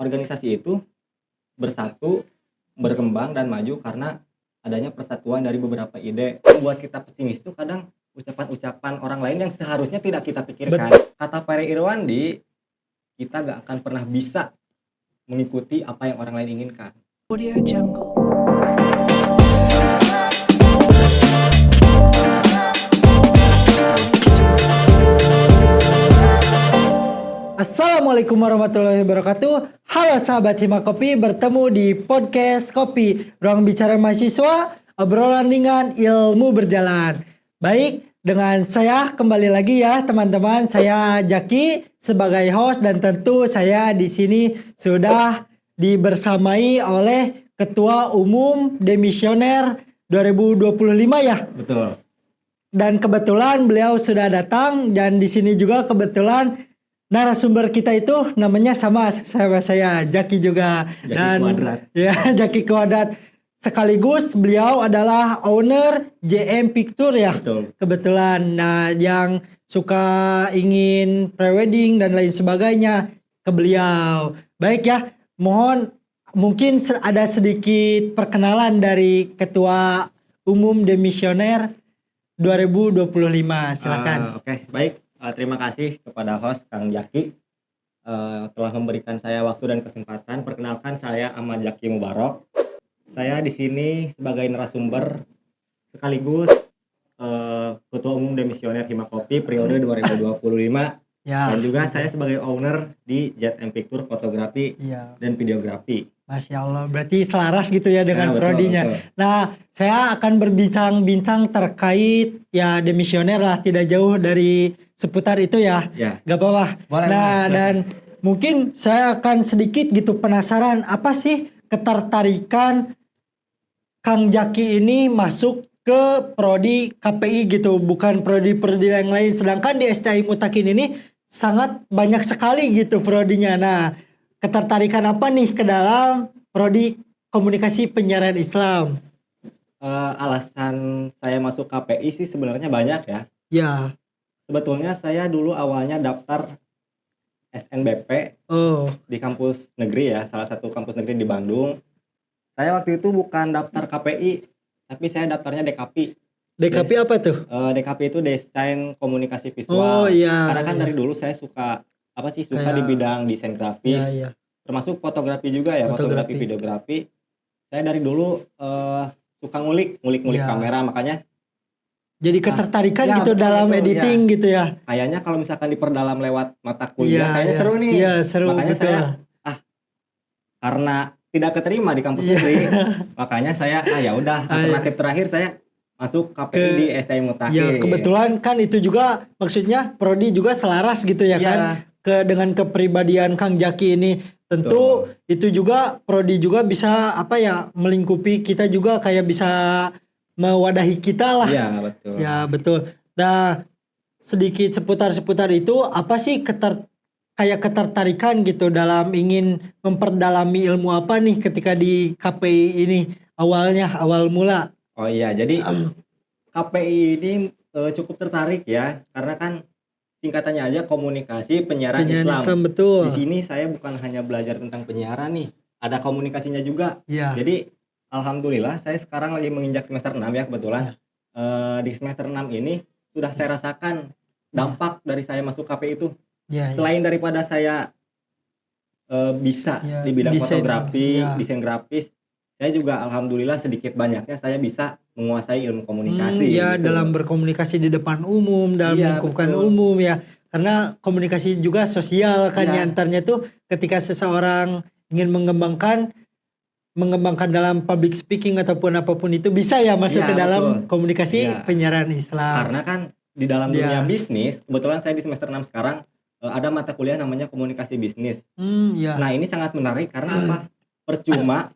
organisasi itu bersatu, berkembang dan maju karena adanya persatuan dari beberapa ide. Buat kita pesimis itu kadang ucapan-ucapan orang lain yang seharusnya tidak kita pikirkan. Kata Pare Irwandi, kita gak akan pernah bisa mengikuti apa yang orang lain inginkan. Audio Jungle. Assalamualaikum warahmatullahi wabarakatuh. Halo sahabat Hima Kopi, bertemu di podcast Kopi, ruang bicara mahasiswa, obrolan ringan, ilmu berjalan. Baik, dengan saya kembali lagi ya teman-teman. Saya Jaki sebagai host dan tentu saya di sini sudah dibersamai oleh Ketua Umum Demisioner 2025 ya. Betul. Dan kebetulan beliau sudah datang dan di sini juga kebetulan narasumber kita itu namanya sama saya Jaki juga. Jaki dan Kuadrat. Ya, Jaki Kuadrat. Sekaligus beliau adalah owner JM Picture ya. Betul. Kebetulan. Nah, yang suka ingin prewedding dan lain sebagainya ke beliau. Baik ya, mohon mungkin ada sedikit perkenalan dari Ketua Umum Demisioner 2025. Silakan. Oke, baik. Terima kasih kepada host Kang Jaki telah memberikan saya waktu dan kesempatan. Perkenalkan, saya Ahmad Jaki Mubarok. Saya di sini sebagai narasumber sekaligus Ketua Umum Demisioner Hima Kopi periode 2025 Ya. dan juga saya sebagai owner di JM Picture Fotografi Iya. dan Videografi. Masya Allah, berarti selaras gitu ya dengan Betul, prodinya. betul. Nah, saya akan berbincang-bincang terkait ya demisioner lah, tidak jauh dari seputar itu ya. Ya. Gak apa-apa. Boleh, Nah, boleh. dan mungkin saya akan sedikit gitu penasaran apa sih ketertarikan Kang Jaki ini masuk ke prodi KPI gitu, bukan prodi-prodi yang lain. Sedangkan di STI Mutakin ini sangat banyak sekali gitu prodinya. Nah, ketertarikan apa nih ke dalam prodi komunikasi penyiaran Islam? Alasan saya masuk KPI sih sebenarnya banyak ya. Ya, Sebetulnya saya dulu awalnya daftar SNBP oh, di kampus negeri ya, salah satu kampus negeri di Bandung. Saya waktu itu bukan daftar KPI, tapi saya daftarnya DKP. DKP apa tuh? DKP itu Desain Komunikasi Oh Visual. iya. Karena kan iya. dari dulu saya suka suka Kayak- di bidang desain grafis, Iya, iya. termasuk fotografi juga ya, fotografi Fotografi. videografi. Saya dari dulu suka ngulik Iya. kamera, makanya Jadi ketertarikan ya, gitu betul, dalam betul, editing gitu ya. kayaknya kalau misalkan diperdalam lewat mata kuliah Iya, kayaknya iya. seru nih. Iya, seru Makanya betul. saya karena tidak keterima di kampus Iya. negeri, makanya saya ya udah alternatif terakhir saya masuk KPI di STI Mutakin. Ya, kebetulan kan itu juga maksudnya prodi juga selaras gitu ya Iya. kan dengan kepribadian Kang Jaki ini. Tentu itu juga prodi juga bisa melingkupi kita juga, kayak bisa mewadahi kita lah. Iya, betul. Ya, betul. Nah, sedikit seputar itu apa sih kayak ketertarikan gitu dalam ingin memperdalami ilmu apa nih ketika di KPI ini awal mula. Oh iya, jadi KPI ini cukup tertarik ya, karena kan singkatannya aja komunikasi penyiaran Islam. Betul. Di sini saya bukan hanya belajar tentang penyiaran nih, ada komunikasinya juga. Iya. Jadi alhamdulillah saya sekarang lagi menginjak semester 6 ya kebetulan. Di semester 6 ini sudah saya rasakan dampak dari saya masuk KPI itu. Iya, iya. Selain daripada saya bisa Ya, di bidang desain, fotografi, ya. desain grafis, saya juga alhamdulillah sedikit banyaknya saya bisa menguasai ilmu komunikasi. Iya, gitu. dalam berkomunikasi di depan umum, dalam Iya, lingkungan betul. umum ya. Karena komunikasi juga sosial kan Iya. ya, antaranya tuh ketika seseorang ingin mengembangkan dalam public speaking ataupun apapun itu bisa ya masuk Iya, ke dalam betul. komunikasi Iya. penyiaran Islam. Karena kan di dalam Iya. dunia bisnis, kebetulan saya di semester 6 sekarang ada mata kuliah namanya komunikasi bisnis. Iya. Nah, ini sangat menarik karena apa? Percuma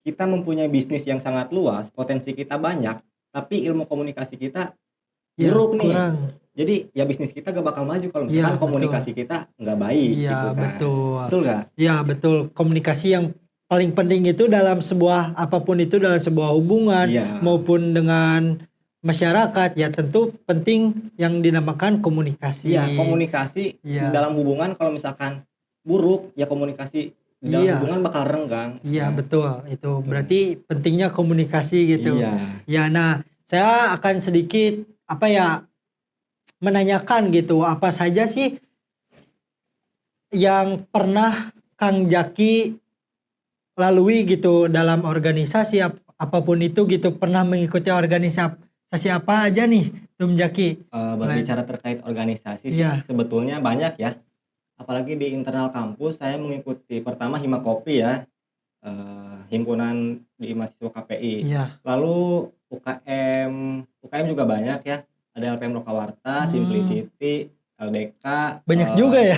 kita mempunyai bisnis yang sangat luas, potensi kita banyak, tapi ilmu komunikasi kita Ya, buruk nih. kurang. Jadi ya bisnis kita gak bakal maju kalau Iya, misalkan betul. komunikasi kita nggak baik Iya, gitu kan. betul. Betul nggak? Ya, betul. Komunikasi yang paling penting itu dalam sebuah apapun itu, dalam sebuah hubungan Iya. maupun dengan masyarakat, ya tentu penting yang dinamakan komunikasi. Iya, komunikasi Iya. dalam hubungan kalau misalkan buruk ya komunikasi di dalam Iya. hubungan bakal renggang. Iya, Nah, betul. Itu berarti pentingnya komunikasi gitu. iya. Ya, nah, saya akan sedikit apa ya, menanyakan gitu, apa saja sih yang pernah Kang Jaki lalui gitu dalam organisasi apapun itu gitu, pernah mengikuti organisasi apa aja nih, Tum Jaki? Berbicara terkait organisasi sih Iya, sebetulnya banyak ya. Apalagi di internal kampus saya mengikuti pertama Himakopi ya, himpunan di mahasiswa KPI. iya. Lalu UKM juga banyak ya. Ada LPM Lokawarta, Hmm, Simplicity, LDK, banyak juga ya.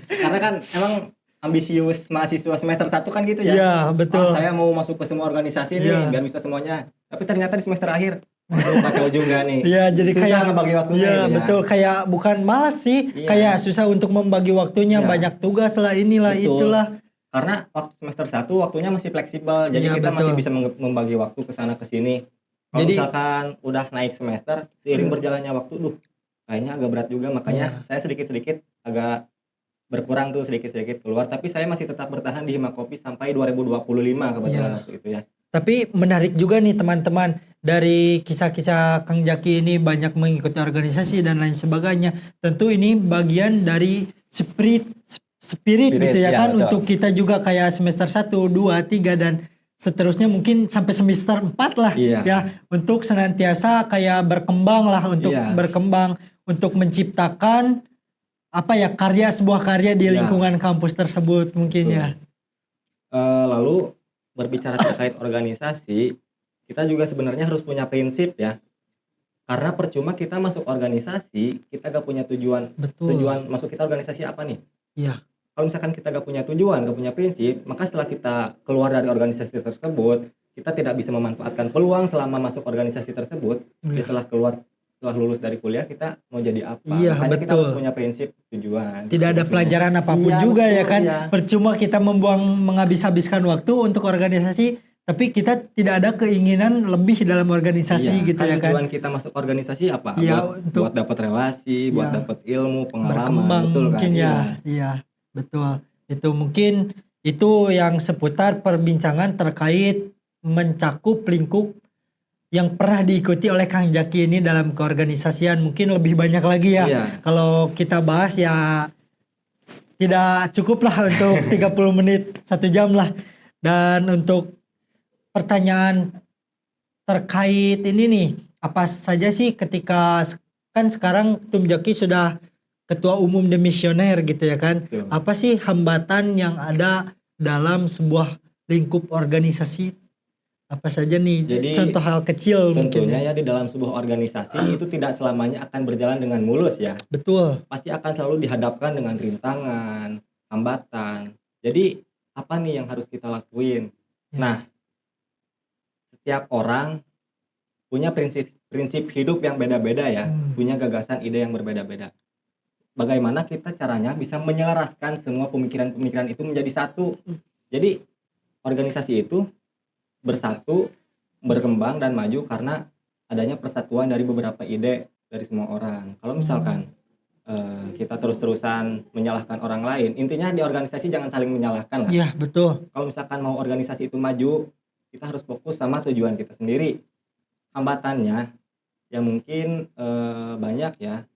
karena kan emang ambisius mahasiswa semester 1 kan gitu ya. Iya, Oh, betul. saya mau masuk ke semua organisasi nih Iya. biar bisa semuanya. Tapi ternyata di semester akhir, waduh kacau juga nih. Iya, jadi Susah kayak ngebagi waktunya iya gitu ya. betul, kayak bukan malas sih, kayak Iya, susah untuk membagi waktunya, iya, banyak tugas lah, inilah, betul. itulah. Karena waktu semester 1 waktunya masih fleksibel. Jadi Iya, kita masih betul. bisa membagi waktu ke sana ke sini. Kalau Jadi misalkan udah naik semester, seiring berjalannya waktu, duh, kayaknya agak berat juga. Makanya iya. saya sedikit-sedikit agak berkurang tuh sedikit-sedikit keluar. Tapi saya masih tetap bertahan di Himakopi sampai 2025 kebetulan Iya. waktu itu ya. Tapi menarik juga nih teman-teman, dari kisah-kisah Kang Jaki ini banyak mengikuti organisasi dan lain sebagainya. Tentu ini bagian dari spirit gitu Spirit, ya ya kan, betul. untuk kita juga kayak semester 1, 2, 3 dan seterusnya mungkin sampai semester 4 lah Iya, ya, untuk senantiasa kayak berkembang lah, untuk iya, berkembang, untuk menciptakan apa ya, sebuah karya di iya, lingkungan kampus tersebut mungkin ya. betul. Lalu berbicara terkait organisasi, kita juga sebenarnya harus punya prinsip ya. Karena percuma kita masuk organisasi, kita gak punya tujuan. Betul. Tujuan masuk kita organisasi apa nih? Iya. Kalau misalkan kita gak punya tujuan, gak punya prinsip, maka setelah kita keluar dari organisasi tersebut, kita tidak bisa memanfaatkan peluang selama masuk organisasi tersebut. Ya Iya. setelah lulus dari kuliah kita mau jadi apa? Iya, Makanya kita harus betul. punya prinsip tujuan Tidak gitu ada maksudnya. pelajaran apapun Iya juga ya betul, kan. iya. Percuma kita menghabiskan waktu untuk organisasi, tapi kita tidak ada keinginan lebih dalam organisasi Iya, gitu kan ya kan. tujuan kita masuk organisasi apa? Iya, Buat untuk dapat relasi, buat ya dapat ilmu, pengalaman, berkembang betul kan? mungkin Iya. ya. Iya, betul. Itu mungkin itu yang seputar perbincangan terkait mencakup lingkup yang pernah diikuti oleh Kang Jaki ini dalam keorganisasian. Mungkin lebih banyak lagi ya. Iya. Kalau kita bahas ya tidak cukup lah untuk 30 menit, 1 jam lah. Dan untuk pertanyaan terkait ini nih, apa saja sih ketika kan sekarang Tum Jaki sudah ketua umum Demisioner gitu ya kan. Betul. Apa sih hambatan yang ada dalam sebuah lingkup organisasi? Apa saja nih Jadi contoh hal kecil mungkin ya. tentunya ya di dalam sebuah organisasi itu tidak selamanya akan berjalan dengan mulus ya. Betul. Pasti akan selalu dihadapkan dengan rintangan, hambatan. Jadi apa nih yang harus kita lakuin? Ya. Nah, setiap orang punya prinsip hidup yang beda-beda ya, punya gagasan ide yang berbeda-beda. Bagaimana kita caranya bisa menyelaraskan semua pemikiran-pemikiran itu menjadi satu. Jadi organisasi itu bersatu, berkembang dan maju karena adanya persatuan dari beberapa ide dari semua orang. Kalau misalkan kita terus-terusan menyalahkan orang lain, intinya di organisasi jangan saling menyalahkan lah. Iya, betul. Kalau misalkan mau organisasi itu maju, kita harus fokus sama tujuan kita sendiri. Hambatannya ya mungkin banyak ya,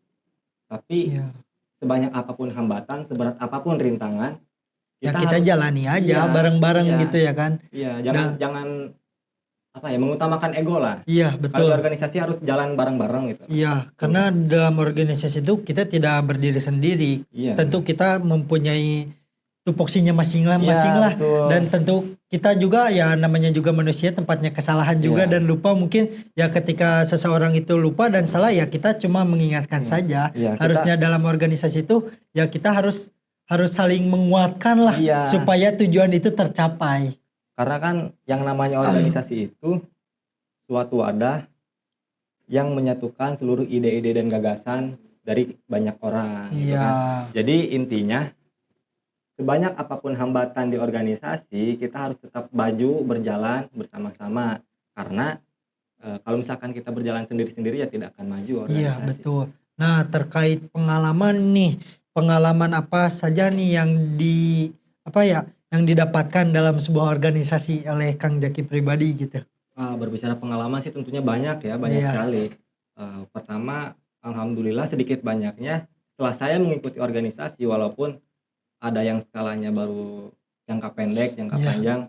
tapi Iya. sebanyak apapun hambatan, seberat apapun rintangan, Ya kita harus jalani aja iya, bareng-bareng iya, gitu ya kan. iya, Dan jangan apa ya, mengutamakan ego lah. iya, Kalau di betul. organisasi harus jalan bareng-bareng gitu. Iya, karena dalam organisasi itu kita tidak berdiri sendiri. Iya. Tentu kita mempunyai tupoksinya masing-masing Iya, lah. betul. Dan tentu kita juga ya namanya juga manusia, tempatnya kesalahan juga Iya. dan lupa mungkin ya, ketika seseorang itu lupa dan salah ya kita cuma mengingatkan saja. Iya, Harusnya dalam organisasi itu ya kita harus saling menguatkan lah Iya. supaya tujuan itu tercapai. Karena kan yang namanya organisasi itu suatu wadah yang menyatukan seluruh ide-ide dan gagasan dari banyak orang. Gitu Iya. kan. Jadi intinya sebanyak apapun hambatan di organisasi, kita harus tetap maju berjalan bersama-sama. Karena kalau misalkan kita berjalan sendiri-sendiri ya tidak akan maju organisasi. Iya, betul. Nah, terkait pengalaman nih, pengalaman apa saja nih yang yang didapatkan dalam sebuah organisasi oleh Kang Jaki pribadi gitu? Berbicara pengalaman sih tentunya banyak ya, banyak Iya, sekali. Pertama, alhamdulillah sedikit banyaknya setelah saya mengikuti organisasi walaupun ada yang skalanya baru jangka pendek, jangka iya, panjang,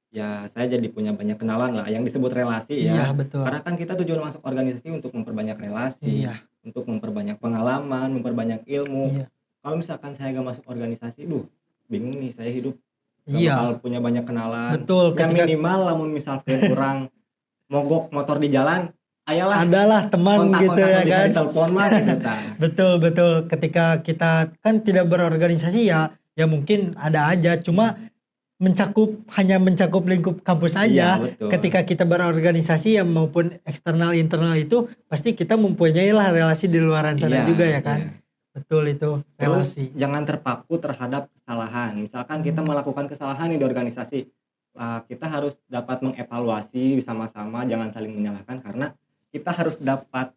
ya saya jadi punya banyak kenalan lah yang disebut relasi iya ya. betul. Karena kan kita tujuan masuk organisasi untuk memperbanyak relasi, Iya, untuk memperbanyak pengalaman, memperbanyak ilmu. iya, Kalau misalkan saya gak masuk organisasi, bingung nih saya hidup, gak bakal iya, punya banyak kenalan. betul. Ya Ketika minimal lamun misalkan orang mogok motor di jalan, ayalah adalah teman gitu kontak-kontak ya nu bisa kan. ditelepon mah gitu tah. Betul, betul. Ketika kita kan tidak berorganisasi ya, ya mungkin ada aja. Cuma hanya mencakup lingkup kampus Iya aja. betul. Ketika kita berorganisasi ya maupun eksternal internal itu pasti kita mempunyai lah relasi di luaran sana Iya, juga ya iya. kan. Betul itu Terus relasi. jangan terpaku terhadap kesalahan. Misalkan kita melakukan kesalahan nih di organisasi, kita harus dapat mengevaluasi bersama-sama, jangan saling menyalahkan karena kita harus dapat,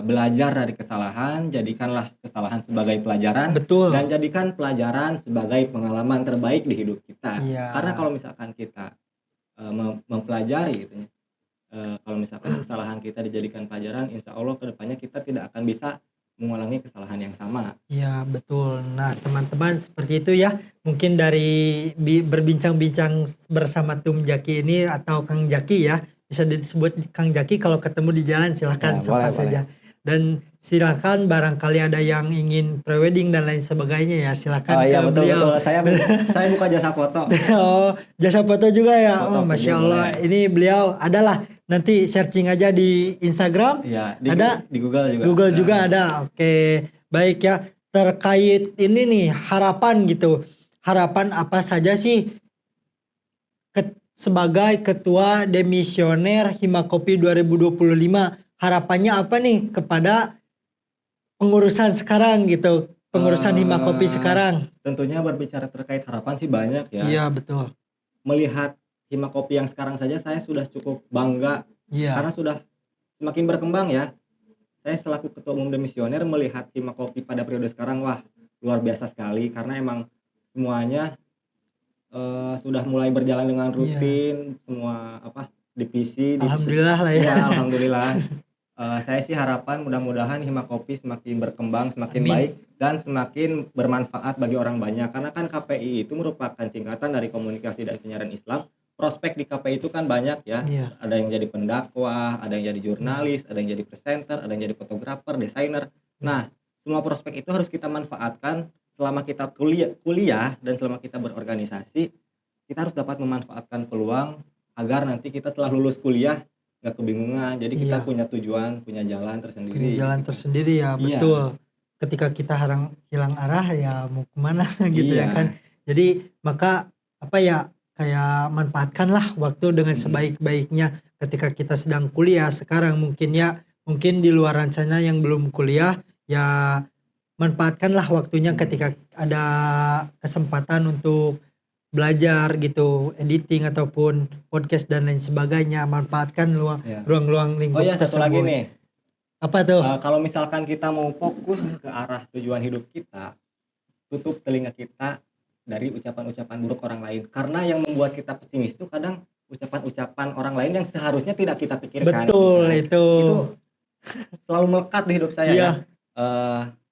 belajar dari kesalahan, jadikanlah kesalahan sebagai pelajaran Betul. dan jadikan pelajaran sebagai pengalaman terbaik di hidup kita. Iya. Karena kalau misalkan kita, mempelajari gitu ya, kalau misalkan kesalahan kita dijadikan pelajaran, insya Allah ke depannya kita tidak akan bisa mengulangi kesalahan yang sama. Iya betul. Nah teman-teman seperti itu ya. Mungkin dari berbincang-bincang bersama Tum Jaki ini atau Kang Jaki ya. Bisa disebut Kang Jaki kalau ketemu di jalan silahkan Ya, sapa boleh. saja. Dan silakan barangkali ada yang ingin prewedding dan lain sebagainya ya silahkan Oh ke iya betul beliau. saya buka jasa foto. Oh jasa foto juga ya. Oh Foto Masya video Allah. boleh. Ini beliau adalah nanti searching aja di Instagram. Iya, Ada di Google juga. Google juga ada. Oke, baik ya. Terkait ini nih harapan gitu. Harapan apa saja sih sebagai ketua demisioner Himakopi 2025? Harapannya apa nih kepada pengurusan sekarang gitu? Pengurusan Himakopi Eh, sekarang. Tentunya berbicara terkait harapan sih banyak ya. Iya, betul. Melihat Himakopi yang sekarang saja saya sudah cukup bangga Iya. karena sudah semakin berkembang ya. Saya selaku ketua umum demisioner melihat Himakopi pada periode sekarang wah luar biasa sekali karena emang semuanya sudah mulai berjalan dengan rutin, semua divisi. Alhamdulillah lah ya. Ya alhamdulillah. Saya sih harapan mudah-mudahan Himakopi semakin berkembang, semakin Amin. baik dan semakin bermanfaat bagi orang banyak karena kan KPI itu merupakan singkatan dari komunikasi dan penyiaran Islam. Prospek di KPI itu kan banyak ya. Iya. Ada yang jadi pendakwah, ada yang jadi jurnalis, ada yang jadi presenter, ada yang jadi fotografer, desainer. Nah, semua prospek itu harus kita manfaatkan selama kita kuliah dan selama kita berorganisasi. Kita harus dapat memanfaatkan peluang agar nanti kita setelah lulus kuliah nggak kebingungan. Jadi kita Iya. punya tujuan, punya jalan tersendiri. Punya jalan tersendiri ya, Iya. betul. Ketika kita hilang arah ya mau kemana gitu ya Iya. kan. Jadi maka kayak manfaatkanlah waktu dengan sebaik-baiknya ketika kita sedang kuliah sekarang mungkin di luaran sana yang belum kuliah ya manfaatkanlah waktunya ketika ada kesempatan untuk belajar gitu editing ataupun podcast dan lain sebagainya manfaatkan Iya. ruang-ruang Oh lingkup ya satu lagi tersebut. nih. Apa tuh? Kalau misalkan kita mau fokus ke arah tujuan hidup kita, tutup telinga kita dari ucapan-ucapan buruk orang lain karena yang membuat kita pesimis itu kadang ucapan-ucapan orang lain yang seharusnya tidak kita pikirkan. Betul gitu. itu. Itu selalu melekat di hidup saya Iya. ya.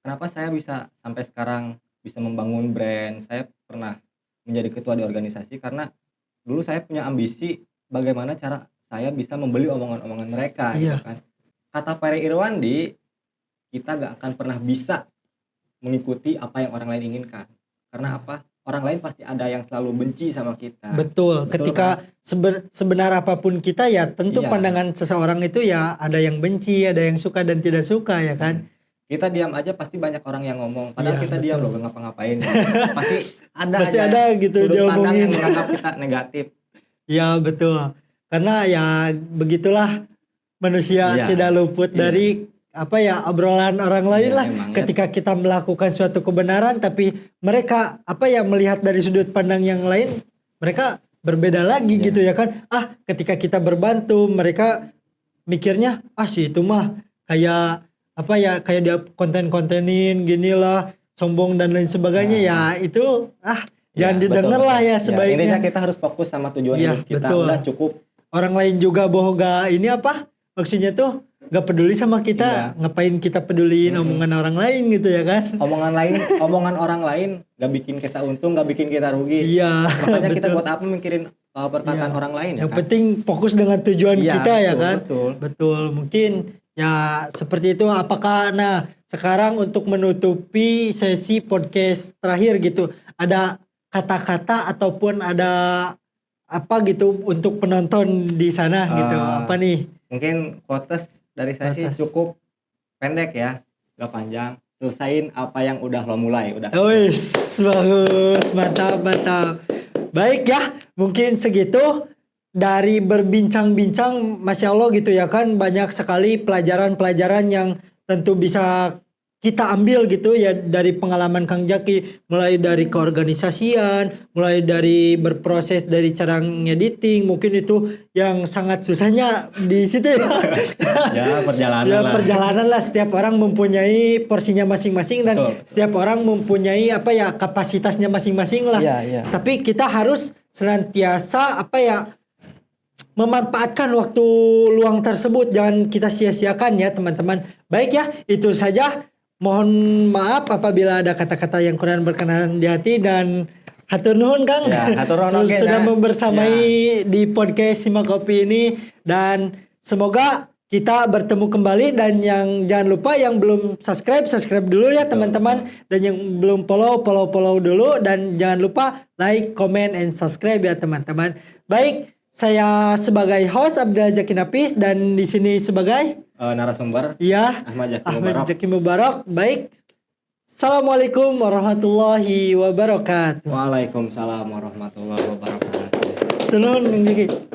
Kenapa saya bisa sampai sekarang bisa membangun brand? Saya pernah menjadi ketua di organisasi karena dulu saya punya ambisi bagaimana cara saya bisa membeli omongan-omongan mereka. Iya. Gitu kan. Kata Ferry Irwandi, kita gak akan pernah bisa mengikuti apa yang orang lain inginkan. Karena apa? Orang lain pasti ada yang selalu benci sama kita. Betul. Ketika sebenar apapun kita ya tentu Iya. pandangan seseorang itu ya ada yang benci, ada yang suka dan tidak suka ya kan. Kita diam aja pasti banyak orang yang ngomong. Padahal Iya, kita betul. diam loh gak ngapa-ngapain. Pasti Pasti aja ada gitu sudut pandang diomongin. yang menganggap kita negatif. Ya betul. Karena ya begitulah manusia Iya. tidak luput Iya. dari obrolan orang lain Iya, lah. emang ya. Ketika kita melakukan suatu kebenaran tapi mereka melihat dari sudut pandang yang lain, mereka berbeda lagi Iya. gitu ya kan. Ketika kita berbantu mereka mikirnya si itu mah kayak kayak dia konten-kontenin gini lah, sombong dan lain sebagainya ya itu Jangan Ya, didengar betul, lah betul. ya sebaiknya. Intinya kita harus fokus sama tujuan Iya, hidup kita. betul. Udah cukup. Orang lain juga bohong ini apa? Maksudnya tuh gak peduli sama kita. Iya. Ngapain kita peduliin omongan orang lain gitu ya kan? Omongan orang lain gak bikin kita untung, gak bikin kita rugi. Iya, Makanya kita betul. buat apa mikirin perkataan Iya. orang lain ya Yang kan? penting fokus dengan tujuan Iya, kita ya betul, kan? betul. Betul. Mungkin ya seperti itu. Apakah sekarang untuk menutupi sesi podcast terakhir gitu, ada kata-kata ataupun ada apa gitu untuk penonton di sana gitu? Apa nih? Mungkin quotes dari saya sih Quotes. cukup pendek ya, gak panjang. Selesain apa yang udah lo mulai, udah. Wis, bagus, mantap, mantap. Baik ya, mungkin segitu dari berbincang-bincang, Masya Allah gitu ya kan, banyak sekali pelajaran-pelajaran yang tentu bisa kita ambil gitu ya dari pengalaman Kang Jaki, mulai dari keorganisasian, mulai dari berproses dari cara ngediting, mungkin itu yang sangat susahnya di situ ya. Ya, perjalanan Ya lah. perjalanan lah, setiap orang mempunyai porsinya masing-masing dan Betul. setiap orang mempunyai apa ya kapasitasnya masing-masing lah. Iya, iya. Tapi kita harus senantiasa apa ya memanfaatkan waktu luang tersebut, jangan kita sia-siakan ya teman-teman. Baik ya, itu saja. Mohon maaf apabila ada kata-kata yang kurang berkenan di hati dan hatur nuhun Kang. Ya, hatur nuhun oke, Sudah nah. membersamai di podcast Simak Kopi ini dan semoga kita bertemu kembali. Dan yang jangan lupa yang belum subscribe dulu ya teman-teman, dan yang belum follow dulu, dan jangan lupa like, comment, and subscribe ya teman-teman. Baik, saya sebagai host Abdul Jaki Nafis dan di sini sebagai Narasumber ya Ahmad Jaki Ahmad Mubarak. Jaki Mubarak. Baik, Assalamualaikum warahmatullahi wabarakatuh. Waalaikumsalam warahmatullahi wabarakatuh. Tulun Jaki.